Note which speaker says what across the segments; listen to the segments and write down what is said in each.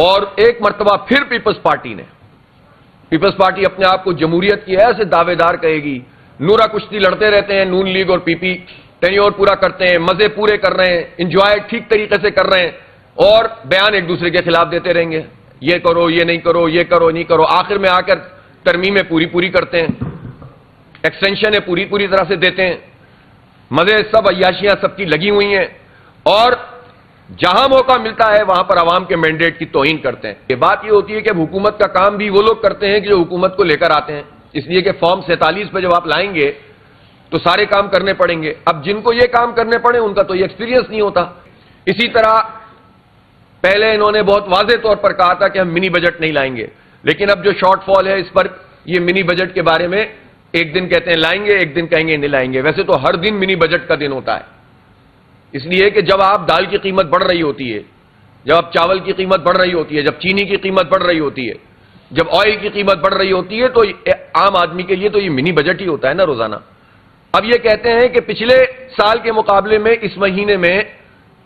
Speaker 1: اور ایک مرتبہ پھر پیپلز پارٹی اپنے آپ کو جمہوریت کی ایسے دعوے دار کہے گی. نورا کشتی لڑتے رہتے ہیں نون لیگ اور پی پی, ٹینیور پورا کرتے ہیں, مزے پورے کر رہے ہیں, انجوائے ٹھیک طریقے سے کر رہے ہیں, اور بیان ایک دوسرے کے خلاف دیتے رہیں گے, یہ کرو یہ نہیں کرو, یہ کرو نہیں کرو. آخر میں آ کر ترمیمیں پوری کرتے ہیں, ایکسٹینشنیں پوری طرح سے دیتے ہیں, مزے سب عیاشیاں سب کی لگی ہوئی ہیں, اور جہاں موقع ملتا ہے وہاں پر عوام کے مینڈیٹ کی توہین کرتے ہیں. یہ بات یہ ہوتی ہے کہ حکومت کا کام بھی وہ لوگ کرتے ہیں کہ جو حکومت کو لے کر آتے ہیں, اس لیے کہ فارم 47 پہ جب آپ لائیں گے تو سارے کام کرنے پڑیں گے. اب جن کو یہ کام کرنے پڑے ان کا تو یہ ایکسپیرینس نہیں ہوتا. اسی طرح پہلے انہوں نے بہت واضح طور پر کہا تھا کہ ہم منی بجٹ نہیں لائیں گے, لیکن اب جو شارٹ فال ہے اس پر یہ منی بجٹ کے بارے میں ایک دن کہتے ہیں لائیں گے, ایک دن کہیں گے نہیں لائیں گے. ویسے تو ہر دن منی بجٹ کا دن ہوتا ہے, اس لیے کہ جب آپ دال کی قیمت بڑھ رہی ہوتی ہے, جب آپ چاول کی قیمت بڑھ رہی ہوتی ہے, جب چینی کی قیمت بڑھ رہی ہوتی ہے, جب آئل کی قیمت بڑھ رہی ہوتی ہے, تو عام آدمی کے لیے تو یہ منی بجٹ ہی ہوتا ہے نا روزانہ. اب یہ کہتے ہیں کہ پچھلے سال کے مقابلے میں اس مہینے میں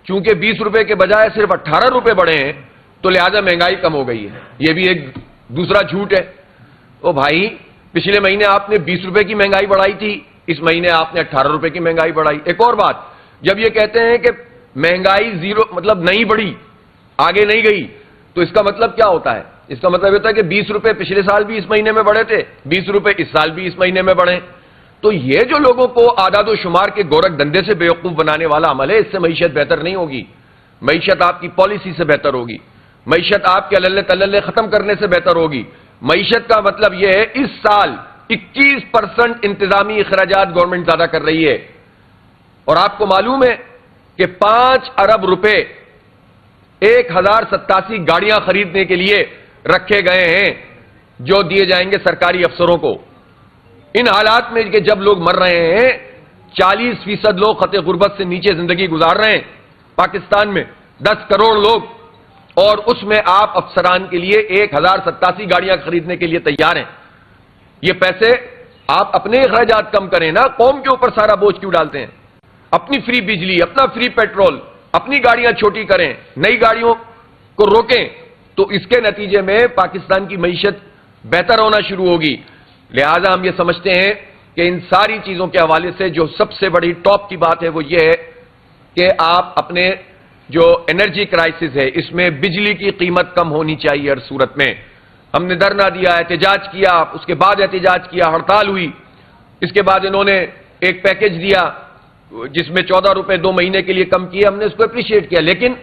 Speaker 1: چونکہ 20 روپے کے بجائے صرف 18 روپے بڑھے ہیں تو لہذا مہنگائی کم ہو گئی ہے. یہ بھی ایک دوسرا جھوٹ ہے. او بھائی, پچھلے مہینے آپ نے 20 روپے کی مہنگائی بڑھائی تھی, اس مہینے آپ نے 18 روپے کی مہنگائی بڑھائی. ایک اور بات, جب یہ کہتے ہیں کہ مہنگائی زیرو مطلب نہیں بڑھی, آگے نہیں گئی, تو اس کا مطلب کیا ہوتا ہے؟ اس کا مطلب ہوتا ہے کہ 20 روپے پچھلے سال بھی اس مہینے میں بڑھے تھے, 20 روپے اس سال بھی اس مہینے میں بڑھے. تو یہ جو لوگوں کو اعداد و شمار کے گورکھ دھندے سے بیوقوف بنانے والا عمل ہے, اس سے معیشت بہتر نہیں ہوگی. معیشت آپ کی پالیسی سے بہتر ہوگی, معیشت آپ کے اللہ تللے ختم کرنے سے بہتر ہوگی. معیشت کا مطلب یہ ہے اس سال 21% انتظامی اخراجات گورنمنٹ زیادہ کر رہی ہے, اور آپ کو معلوم ہے کہ 5 ارب روپے 1087 گاڑیاں خریدنے کے لیے رکھے گئے ہیں جو دیے جائیں گے سرکاری افسروں کو. ان حالات میں کہ جب لوگ مر رہے ہیں, 40% لوگ خط غربت سے نیچے زندگی گزار رہے ہیں پاکستان میں, 10 کروڑ لوگ, اور اس میں آپ افسران کے لیے 1087 گاڑیاں خریدنے کے لیے تیار ہیں. یہ پیسے آپ اپنے اخراجات کم کریں نا, قوم کے اوپر سارا بوجھ کیوں ڈالتے ہیں؟ اپنی فری بجلی, اپنا فری پیٹرول, اپنی گاڑیاں چھوٹی کریں, نئی گاڑیوں کو روکیں, تو اس کے نتیجے میں پاکستان کی معیشت بہتر ہونا شروع ہوگی. لہذا ہم یہ سمجھتے ہیں کہ ان ساری چیزوں کے حوالے سے جو سب سے بڑی ٹاپ کی بات ہے وہ یہ ہے کہ آپ اپنے جو انرجی کرائسس ہے اس میں بجلی کی قیمت کم ہونی چاہیے. ہر صورت میں ہم نے دھرنا دیا, احتجاج کیا, اس کے بعد احتجاج کیا, ہڑتال ہوئی, اس کے بعد انہوں نے ایک پیکج دیا جس میں 14 روپے 2 مہینے کے لیے کم کیے. ہم نے اس کو اپریشیٹ کیا, لیکن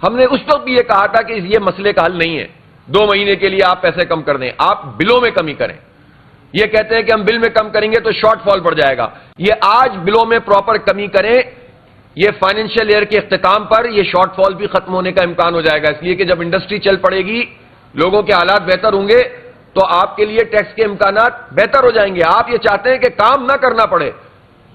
Speaker 1: ہم نے اس وقت بھی یہ کہا تھا کہ یہ مسئلے کا حل نہیں ہے 2 مہینے کے لیے آپ پیسے کم کر دیں, آپ بلوں میں کمی کریں. یہ کہتے ہیں کہ ہم بل میں کم کریں گے تو شارٹ فال بڑھ جائے گا. یہ آج بلوں میں پراپر کمی کریں, یہ فائنینشیل ایئر کے اختتام پر یہ شارٹ فال بھی ختم ہونے کا امکان ہو جائے گا. اس لیے کہ جب انڈسٹری چل پڑے گی, لوگوں کے حالات بہتر ہوں گے, تو آپ کے لیے ٹیکس کے امکانات بہتر ہو جائیں گے. آپ یہ چاہتے ہیں کہ کام نہ کرنا پڑے,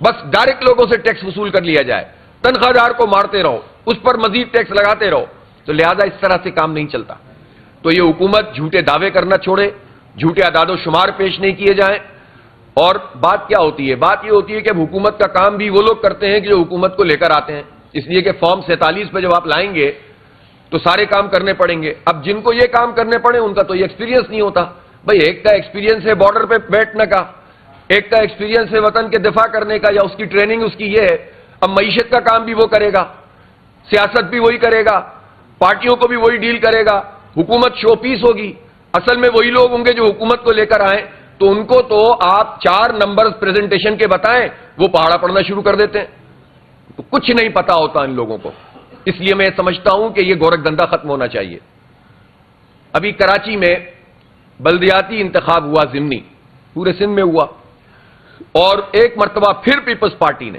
Speaker 1: بس ڈائریکٹ لوگوں سے ٹیکس وصول کر لیا جائے, تنخواہ دار کو مارتے رہو, اس پر مزید ٹیکس لگاتے رہو. تو لہذا اس طرح سے کام نہیں چلتا. تو یہ حکومت جھوٹے دعوے کرنا چھوڑے, جھوٹے اعداد و شمار پیش نہیں کیے جائیں. اور بات کیا ہوتی ہے؟ بات یہ ہوتی ہے کہ حکومت کا کام بھی وہ لوگ کرتے ہیں کہ جو حکومت کو لے کر آتے ہیں, اس لیے کہ فارم 47 پہ جب آپ لائیں گے تو سارے کام کرنے پڑیں گے. اب جن کو یہ کام کرنے پڑے ان کا تو یہ ایکسپیرینس نہیں ہوتا. بھئی ایک کا ایکسپیرینس ہے بارڈر پہ بیٹھنے کا, ایک کا ایکسپیرینس ہے وطن کے دفاع کرنے کا, یا اس کی ٹریننگ اس کی یہ ہے. اب معیشت کا کام بھی وہ کرے گا, سیاست بھی وہی کرے گا, پارٹیوں کو بھی وہی ڈیل کرے گا, حکومت شو پیس ہوگی. اصل میں وہی لوگ ہوں گے جو حکومت کو لے کر آئیں, تو ان کو تو آپ 4 نمبرز پریزنٹیشن کے بتائیں, وہ پہاڑا پڑھنا شروع کر دیتے ہیں. تو کچھ نہیں پتا ہوتا ان لوگوں کو. اس لیے میں سمجھتا ہوں کہ یہ گورکھ دھندا ختم ہونا چاہیے. ابھی کراچی میں بلدیاتی انتخاب ہوا, ضمنی, پورے سندھ میں ہوا, اور ایک مرتبہ پھر پیپلز پارٹی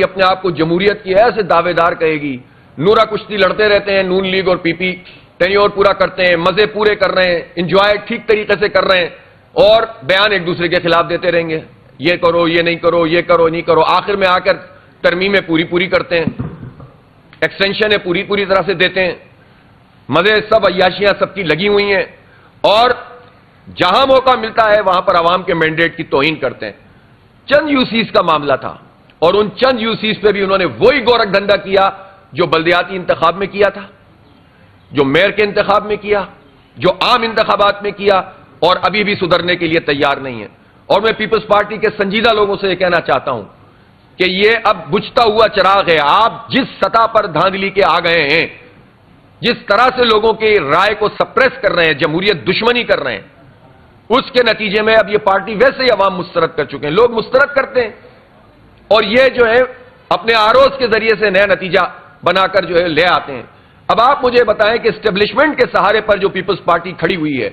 Speaker 1: اپنے آپ کو جمہوریت کی ایسے دعوے دار کہے گی. نورا کشتی لڑتے رہتے ہیں نون لیگ اور پی پی, ٹینیور پورا کرتے ہیں, مزے پورے کر رہے ہیں, انجوائے ٹھیک طریقے سے کر رہے ہیں, اور بیان ایک دوسرے کے خلاف دیتے رہیں گے, یہ کرو یہ نہیں کرو, یہ کرو نہیں کرو. آخر میں آ کر ترمیمیں پوری کرتے ہیں, ایکسٹینشنیں پوری طرح سے دیتے ہیں, مزے سب عیاشیاں سب کی لگی ہوئی ہیں, اور جہاں موقع ملتا ہے وہاں پر عوام کے مینڈیٹ کی توہین کرتے ہیں. چند یوسیز کا معاملہ تھا, اور ان چند یوسیز پہ بھی انہوں نے وہی گورکھ دھندا کیا جو بلدیاتی انتخاب میں کیا تھا. جو میئر کے انتخاب میں کیا، جو عام انتخابات میں کیا، اور ابھی بھی سدھرنے کے لیے تیار نہیں ہے۔ اور میں پیپلز پارٹی کے سنجیدہ لوگوں سے یہ کہنا چاہتا ہوں کہ یہ اب بجھتا ہوا چراغ ہے۔ آپ جس سطح پر دھاندلی کے آ گئے ہیں، جس طرح سے لوگوں کی رائے کو سپریس کر رہے ہیں، جمہوریت دشمنی کر رہے ہیں، اس کے نتیجے میں اب یہ پارٹی ویسے ہی عوام مسترد کر چکے ہیں، لوگ مسترد کرتے ہیں، اور یہ جو ہے اپنے آروز کے ذریعے سے نیا نتیجہ بنا کر جو ہے لے آتے ہیں۔ اب آپ مجھے بتائیں کہ اسٹیبلشمنٹ کے سہارے پر جو پیپلز پارٹی کھڑی ہوئی ہے،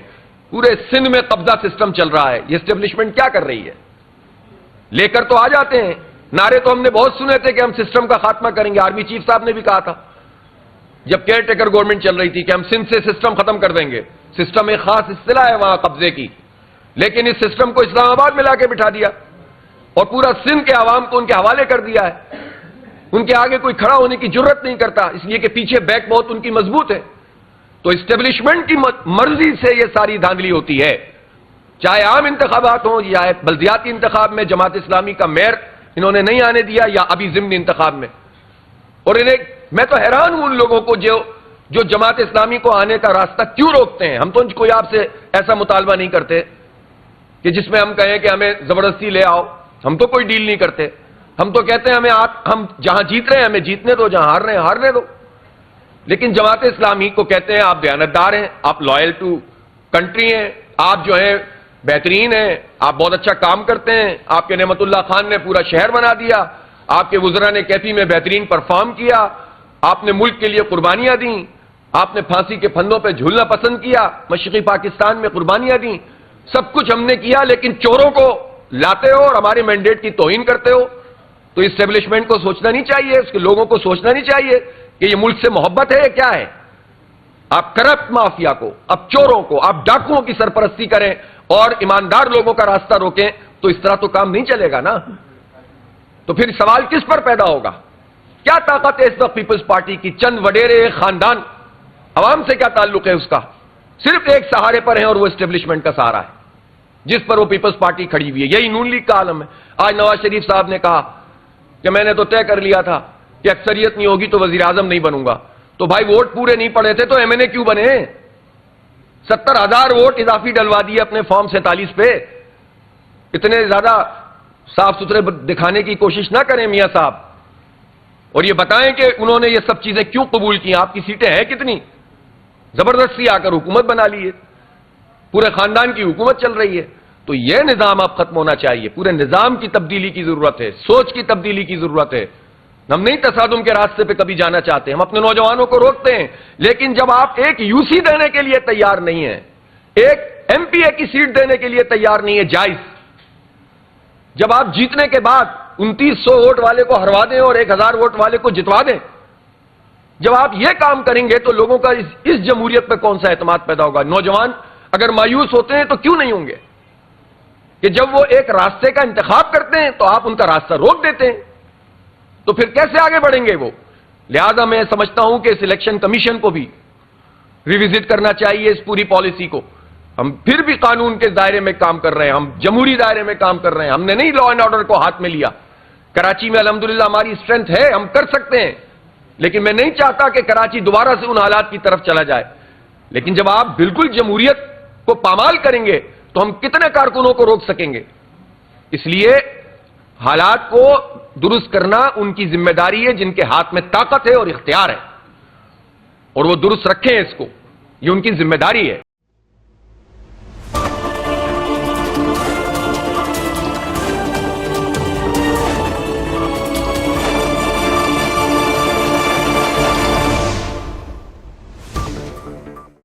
Speaker 1: پورے سندھ میں قبضہ سسٹم چل رہا ہے، یہ اسٹیبلشمنٹ کیا کر رہی ہے؟ لے کر تو آ جاتے ہیں نعرے، تو ہم نے بہت سنے تھے کہ ہم سسٹم کا خاتمہ کریں گے، آرمی چیف صاحب نے بھی کہا تھا جب کیئر ٹیکر گورنمنٹ چل رہی تھی کہ ہم سندھ سے سسٹم ختم کر دیں گے۔ سسٹم ایک خاص اصطلاح ہے وہاں قبضے کی، لیکن اس سسٹم کو اسلام آباد میں لا کے بٹھا دیا اور پورا سندھ کے عوام کو ان کے حوالے کر دیا ہے۔ ان کے آگے کوئی کھڑا ہونے کی جرت نہیں کرتا، اس لیے کہ پیچھے بیک بہت ان کی مضبوط ہے۔ تو اسٹیبلشمنٹ کی مرضی سے یہ ساری دھاندلی ہوتی ہے، چاہے عام انتخابات ہوں یا بلدیاتی انتخاب میں جماعت اسلامی کا میئر انہوں نے نہیں آنے دیا، یا ابھی ضمنی انتخاب میں۔ اور میں تو حیران ہوں ان لوگوں کو جو جماعت اسلامی کو آنے کا راستہ کیوں روکتے ہیں۔ ہم تو کوئی آپ سے ایسا مطالبہ نہیں کرتے کہ جس میں ہم کہیں کہ ہمیں زبردستی لے آؤ، ہم تو کوئی ڈیل نہیں کرتے، ہم تو کہتے ہیں ہم جہاں جیت رہے ہیں ہمیں جیتنے دو، جہاں ہار رہے ہیں ہارنے دو۔ لیکن جماعت اسلامی کو کہتے ہیں آپ دیانتدار ہیں، آپ لائل ٹو کنٹری ہیں، آپ جو ہیں بہترین ہیں، آپ بہت اچھا کام کرتے ہیں، آپ کے نعمت اللہ خان نے پورا شہر بنا دیا، آپ کے وزراء نے کیفی میں بہترین پرفارم کیا، آپ نے ملک کے لیے قربانیاں دیں، آپ نے پھانسی کے پھندوں پہ جھولنا پسند کیا، مشرقی پاکستان میں قربانیاں دیں، سب کچھ ہم نے کیا، لیکن چوروں کو لاتے ہو اور ہمارے مینڈیٹ کی توہین کرتے ہو۔ تو اسٹیبلشمنٹ کو سوچنا نہیں چاہیے، اس کے لوگوں کو سوچنا نہیں چاہیے کہ یہ ملک سے محبت ہے یا کیا ہے؟ آپ کرپٹ مافیا کو، آپ چوروں کو، آپ ڈاکوؤں کی سرپرستی کریں اور ایماندار لوگوں کا راستہ روکیں، تو اس طرح تو کام نہیں چلے گا نا۔ تو پھر سوال کس پر پیدا ہوگا؟ کیا طاقت ہے اس وقت پیپلز پارٹی کی؟ چند وڈیرے خاندان، عوام سے کیا تعلق ہے اس کا؟ صرف ایک سہارے پر ہیں اور وہ اسٹیبلشمنٹ کا سہارا ہے جس پر وہ پیپلز پارٹی کھڑی ہوئی ہے۔ یہی نون لیگ کا عالم ہے۔ آج نواز شریف صاحب نے کہا کہ میں نے تو طے کر لیا تھا کہ اکثریت نہیں ہوگی تو وزیر اعظم نہیں بنوں گا۔ تو بھائی ووٹ پورے نہیں پڑے تھے تو ایم این اے کیوں بنے؟ 70,000 ووٹ اضافی ڈلوا دیے اپنے فارم 47 پہ۔ اتنے زیادہ صاف ستھرے دکھانے کی کوشش نہ کریں میاں صاحب، اور یہ بتائیں کہ انہوں نے یہ سب چیزیں کیوں قبول کی۔ آپ کی سیٹیں ہیں کتنی؟ زبردستی آ کر حکومت بنا لیے، پورے خاندان کی حکومت چل رہی ہے۔ تو یہ نظام اب ختم ہونا چاہیے، پورے نظام کی تبدیلی کی ضرورت ہے، سوچ کی تبدیلی کی ضرورت ہے۔ ہم نہیں تصادم کے راستے پہ کبھی جانا چاہتے، ہم اپنے نوجوانوں کو روکتے ہیں، لیکن جب آپ ایک یو سی دینے کے لیے تیار نہیں ہیں، ایک ایم پی اے کی سیٹ دینے کے لیے تیار نہیں ہے جائز، جب آپ جیتنے کے بعد 2900 ووٹ والے کو ہروا دیں اور 1000 ووٹ والے کو جتوا دیں، جب آپ یہ کام کریں گے تو لوگوں کا اس جمہوریت پہ کون سا اعتماد پیدا ہوگا؟ نوجوان اگر مایوس ہوتے ہیں تو کیوں نہیں ہوں گے کہ جب وہ ایک راستے کا انتخاب کرتے ہیں تو آپ ان کا راستہ روک دیتے ہیں، تو پھر کیسے آگے بڑھیں گے وہ؟ لہذا میں سمجھتا ہوں کہ اس الیکشن کمیشن کو بھی ریوزٹ کرنا چاہیے اس پوری پالیسی کو۔ ہم پھر بھی قانون کے دائرے میں کام کر رہے ہیں، ہم جمہوری دائرے میں کام کر رہے ہیں، ہم نے نہیں لا اینڈ آرڈر کو ہاتھ میں لیا۔ کراچی میں الحمدللہ ہماری اسٹرینتھ ہے، ہم کر سکتے ہیں، لیکن میں نہیں چاہتا کہ کراچی دوبارہ سے ان حالات کی طرف چلا جائے۔ لیکن جب آپ بالکل جمہوریت کو پامال کریں گے تو ہم کتنے کارکنوں کو روک سکیں گے؟ اس لیے حالات کو درست کرنا ان کی ذمہ داری ہے جن کے ہاتھ میں طاقت ہے اور اختیار ہے، اور وہ درست رکھیں اس کو، یہ ان کی ذمہ داری ہے۔